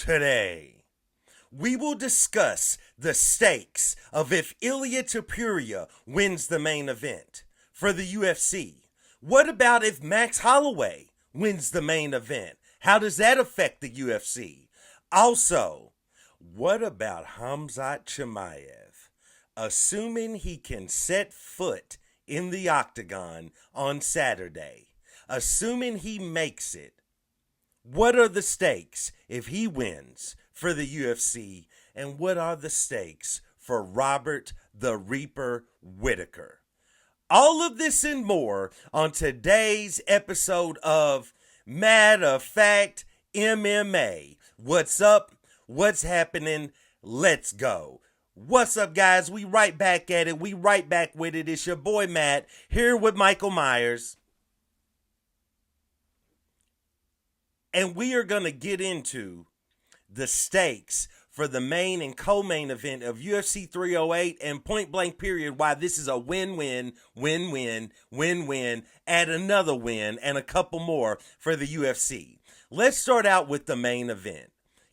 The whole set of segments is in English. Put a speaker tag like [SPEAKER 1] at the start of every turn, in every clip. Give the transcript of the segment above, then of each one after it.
[SPEAKER 1] Today, we will discuss the stakes of if Ilia Topuria wins the main event for the UFC. What about if Max Holloway wins the main event? How does that affect the UFC? Also, what about Khamzat Chimaev? Assuming he can set foot in the octagon on Saturday, assuming he makes it, what are the stakes if he wins for the UFC? And what are the stakes for Robert the Reaper Whittaker? All of this and more on today's episode of Matter of Fact MMA. What's up? What's happening? Let's go. What's up, guys? We right back at it. We right back with it. It's your boy Matt here with Michael Myers. And we are going to get into the stakes for the main and co-main event of UFC 308 and point blank period, why this is a win-win, win-win, win-win, add another win and a couple more for the UFC. Let's start out with the main event.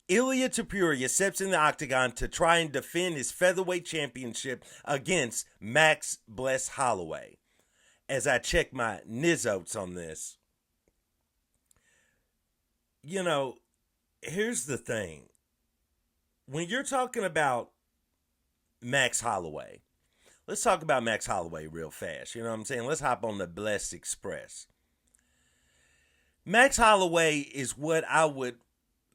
[SPEAKER 1] Ilia Topuria steps in the octagon to try and defend his featherweight championship against Max Bless Holloway. As I check my notes on this, you know, here's the thing. When you're talking about Max Holloway, let's talk about Max Holloway real fast. You know what I'm saying? Let's hop on the Blessed Express. Max Holloway is what I would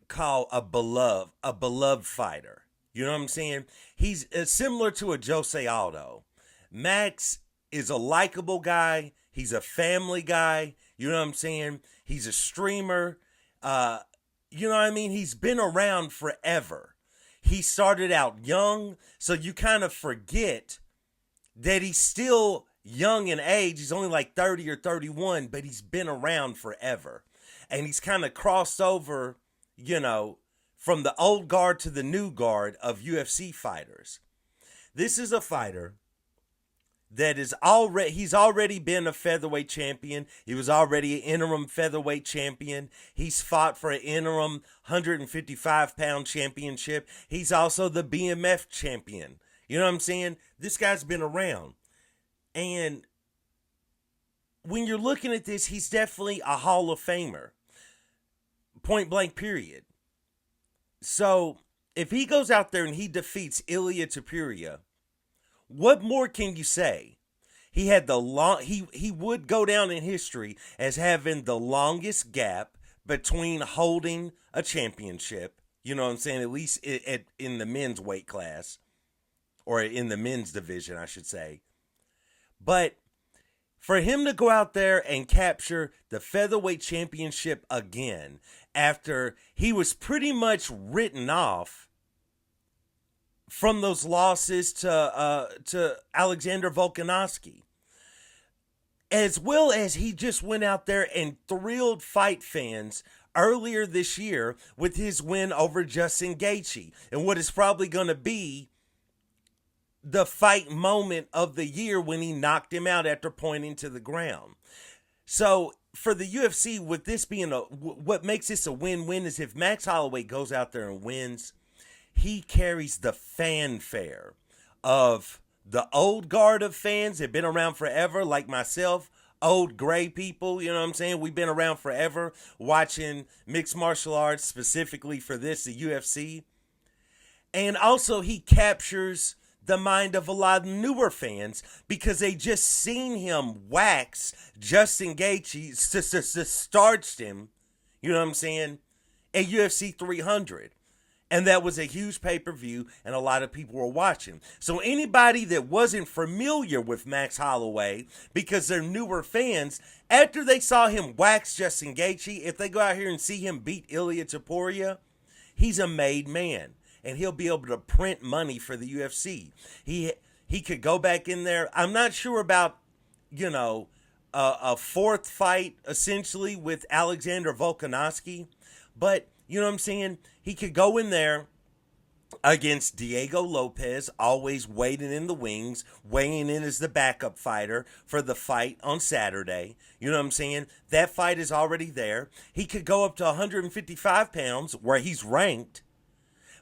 [SPEAKER 1] call a beloved fighter. You know what I'm saying? He's similar to a Jose Aldo. Max is a likable guy. He's a family guy. You know what I'm saying? He's a streamer. You know what I mean? He's been around forever. He started out young, so you kind of forget that he's still young in age. He's only like 30 or 31, but he's been around forever. And he's kind of crossed over, you know, from the old guard to the new guard of UFC fighters. This is a fighter that he's already been a featherweight champion. He was already an interim featherweight champion. He's fought for an interim 155-pound championship. He's also the BMF champion. You know what I'm saying? This guy's been around. And when you're looking at this, he's definitely a Hall of Famer. Point blank period. So if he goes out there and he defeats Ilia Topuria, what more can you say? He had he would go down in history as having the longest gap between holding a championship. You know what I'm saying? At least in the men's weight class, or in the men's division, I should say. But for him to go out there and capture the featherweight championship again after he was pretty much written off from those losses to Alexander Volkanovski, as well as he just went out there and thrilled fight fans earlier this year with his win over Justin Gaethje, and what is probably going to be the fight moment of the year when he knocked him out after pointing to the ground. So for the UFC, with this being what makes this a win-win is if Max Holloway goes out there and wins, he carries the fanfare of the old guard of fans that have been around forever, like myself, old gray people, you know what I'm saying? We've been around forever watching mixed martial arts, specifically for this, the UFC. And also he captures the mind of a lot of newer fans because they just seen him wax Justin Gaethje, starched him, you know what I'm saying, at UFC 300. And that was a huge pay-per-view, and a lot of people were watching. So anybody that wasn't familiar with Max Holloway, because they're newer fans, after they saw him wax Justin Gaethje, if they go out here and see him beat Ilia Topuria, he's a made man, and he'll be able to print money for the UFC. He could go back in there. I'm not sure about, you know, a fourth fight, essentially, with Alexander Volkanovski, but you know what I'm saying? He could go in there against Diego Lopez, always waiting in the wings, weighing in as the backup fighter for the fight on Saturday. You know what I'm saying? That fight is already there. He could go up to 155 pounds, where he's ranked.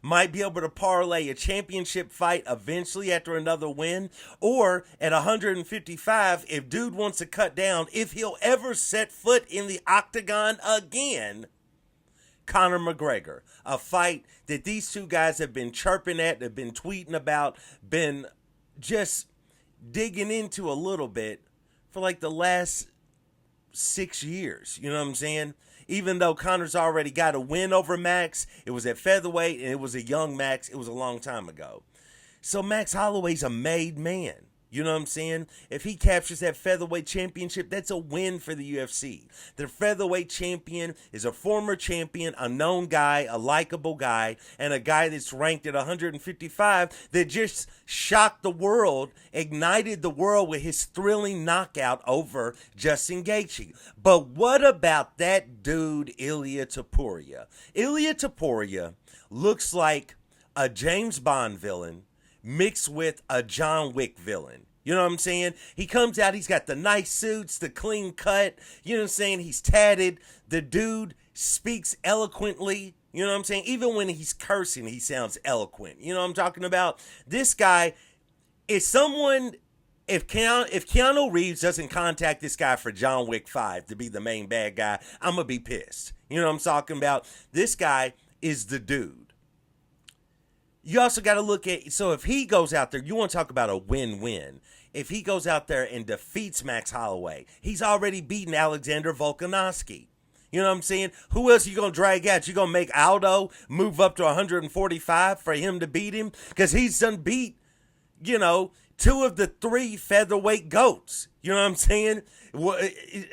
[SPEAKER 1] Might be able to parlay a championship fight eventually after another win, or at 155, if dude wants to cut down, if he'll ever set foot in the octagon again, Conor McGregor. A fight that these two guys have been chirping at, have been tweeting about, been just digging into a little bit for like the last 6 years. You know what I'm saying? Even though Conor's already got a win over Max, it was at featherweight and it was a young Max. It was a long time ago. So Max Holloway's a made man. You know what I'm saying? If he captures that featherweight championship, that's a win for the UFC. The featherweight champion is a former champion, a known guy, a likable guy, and a guy that's ranked at 155 that just shocked the world, ignited the world with his thrilling knockout over Justin Gaethje. But what about that dude, Ilia Topuria? Ilia Topuria looks like a James Bond villain mixed with a John Wick villain. You know what I'm saying? He comes out, he's got the nice suits, the clean cut, you know what I'm saying? He's tatted. The dude speaks eloquently. You know what I'm saying? Even when he's cursing, he sounds eloquent. You know what I'm talking about? This guy is someone, if Keanu Reeves doesn't contact this guy for John Wick 5 to be the main bad guy, I'm going to be pissed. You know what I'm talking about? This guy is the dude. You also got to look at, so if he goes out there, you want to talk about a win-win. If he goes out there and defeats Max Holloway, he's already beaten Alexander Volkanovski. You know what I'm saying? Who else are you going to drag out? You going to make Aldo move up to 145 for him to beat him? Because he's done beat, you know, 2 of the 3 featherweight GOATs. You know what I'm saying?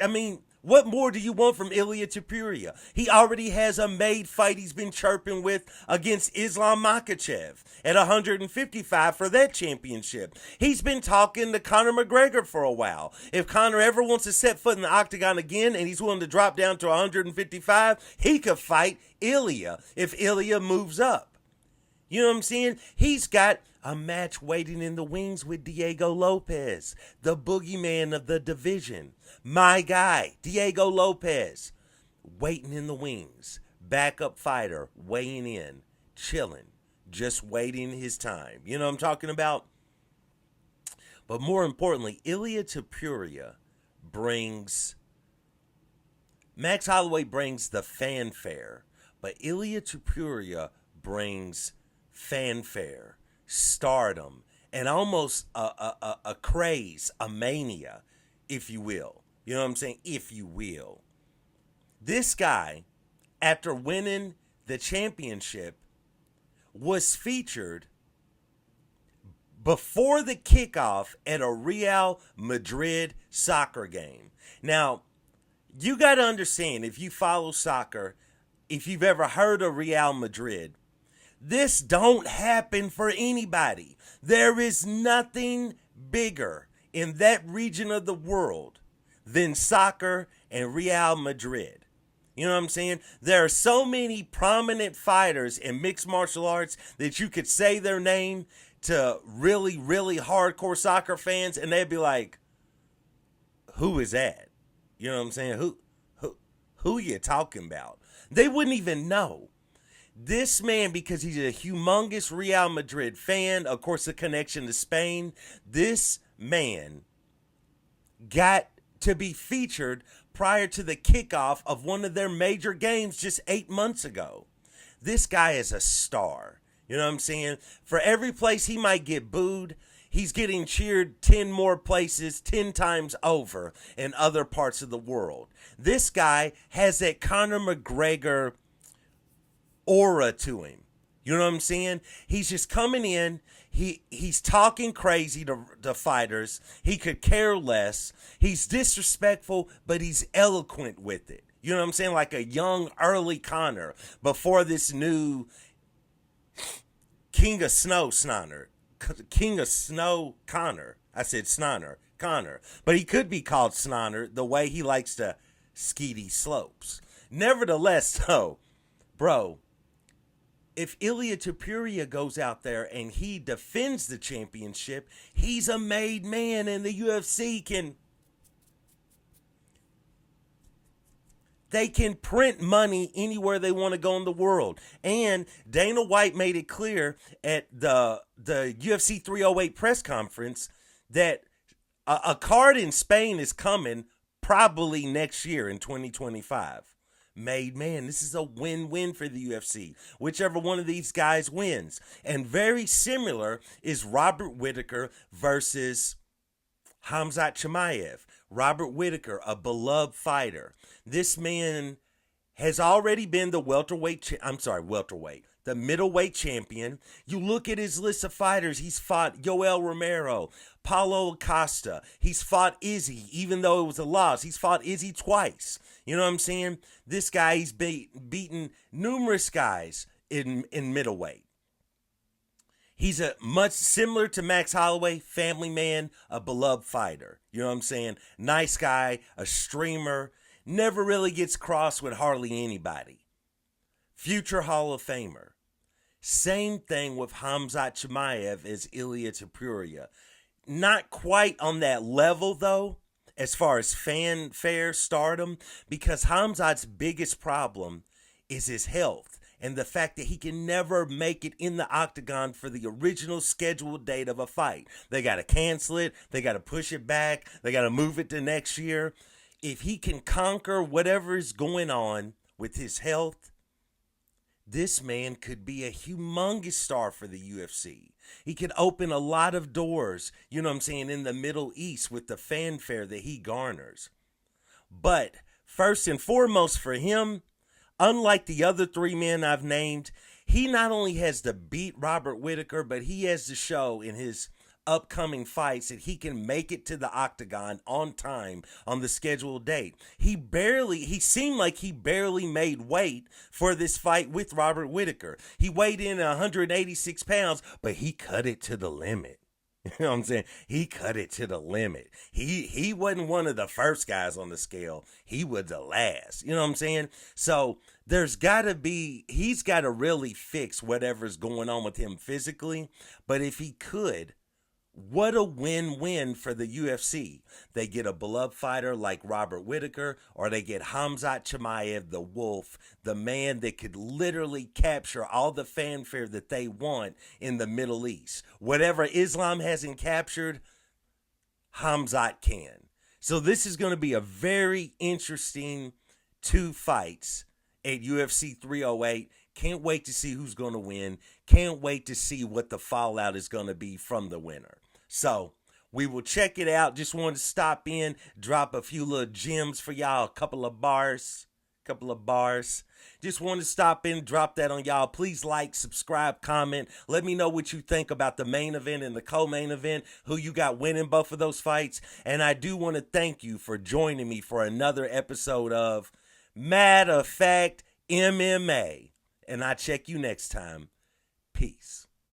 [SPEAKER 1] I mean, what more do you want from Ilia Topuria? He already has a made fight he's been chirping with against Islam Makhachev at 155 for that championship. He's been talking to Conor McGregor for a while. If Conor ever wants to set foot in the octagon again and he's willing to drop down to 155, he could fight Ilia if Ilia moves up. You know what I'm saying? He's got a match waiting in the wings with Diego Lopez, the boogeyman of the division. My guy, Diego Lopez, waiting in the wings. Backup fighter, weighing in, chilling, just waiting his time. You know what I'm talking about? But more importantly, Ilia Topuria brings, Max Holloway brings the fanfare, but Ilia Topuria brings fanfare, stardom, and almost a craze, a mania, if you will. You know what I'm saying? If you will. This guy, after winning the championship, was featured before the kickoff at a Real Madrid soccer game. Now, you got to understand, if you follow soccer, if you've ever heard of Real Madrid, this don't happen for anybody. There is nothing bigger in that region of the world than soccer and Real Madrid. You know what I'm saying? There are so many prominent fighters in mixed martial arts that you could say their name to really, really hardcore soccer fans and they'd be like, who is that? You know what I'm saying? Who you talking about? They wouldn't even know. This man, because he's a humongous Real Madrid fan, of course, the connection to Spain, this man got to be featured prior to the kickoff of one of their major games just 8 months ago. This guy is a star. You know what I'm saying? For every place he might get booed, he's getting cheered 10 more places, 10 times over in other parts of the world. This guy has that Conor McGregor aura to him. You know what I'm saying? He's just coming in. He's talking crazy to fighters. He could care less. He's disrespectful, but he's eloquent with it. You know what I'm saying? Like a young, early Conor before this new King of Snow Conor. I said Snonner, Conor. But he could be called Snonner the way he likes to skeety slopes. Nevertheless, though, bro, if Ilia Topuria goes out there and he defends the championship, he's a made man, and the UFC they can print money anywhere they want to go in the world. And Dana White made it clear at the UFC 308 press conference that a card in Spain is coming probably next year in 2025. Made man, this is a win-win for the UFC, whichever one of these guys wins. And very similar is Robert Whittaker versus Khamzat Chimaev. Robert Whittaker, a beloved fighter. This man has already been the the middleweight champion. You look at his list of fighters. He's fought Yoel Romero, Paulo Acosta. He's fought Izzy, even though it was a loss. He's fought Izzy twice. You know what I'm saying? This guy, he's beaten numerous guys in middleweight. He's a much similar to Max Holloway, family man, a beloved fighter. You know what I'm saying? Nice guy, a streamer, never really gets crossed with hardly anybody. Future Hall of Famer. Same thing with Khamzat Chimaev as Ilia Topuria. Not quite on that level, though, as far as fanfare stardom, because Khamzat's biggest problem is his health. And the fact that he can never make it in the octagon for the original scheduled date of a fight. They got to cancel it. They got to push it back. They got to move it to next year. If he can conquer whatever is going on with his health, this man could be a humongous star for the UFC. He could open a lot of doors, you know what I'm saying, in the Middle East with the fanfare that he garners. But first and foremost for him, unlike the other three men I've named, he not only has to beat Robert Whittaker, but he has to show in his upcoming fights that he can make it to the octagon on time on the scheduled date. He seemed like he barely made weight for this fight with Robert Whittaker. He weighed in 186 pounds, but he cut it to the limit. You know what I'm saying? He cut it to the limit. He wasn't one of the first guys on the scale. He was the last. You know what I'm saying? So he's got to really fix whatever's going on with him physically. But if he could, what a win-win for the UFC. They get a beloved fighter like Robert Whittaker, or they get Khamzat Chimaev, the Wolf, the man that could literally capture all the fanfare that they want in the Middle East. Whatever Islam hasn't captured, Khamzat can. So this is going to be a very interesting two fights at UFC 308. Can't wait to see who's going to win. Can't wait to see what the fallout is going to be from the winner. So we will check it out. Just wanted to stop in, drop a few little gems for y'all, a couple of bars. Just wanted to stop in, drop that on y'all. Please like, subscribe, comment. Let me know what you think about the main event and the co-main event, who you got winning both of those fights. And I do want to thank you for joining me for another episode of Matter of Fact MMA. And I'll check you next time. Peace.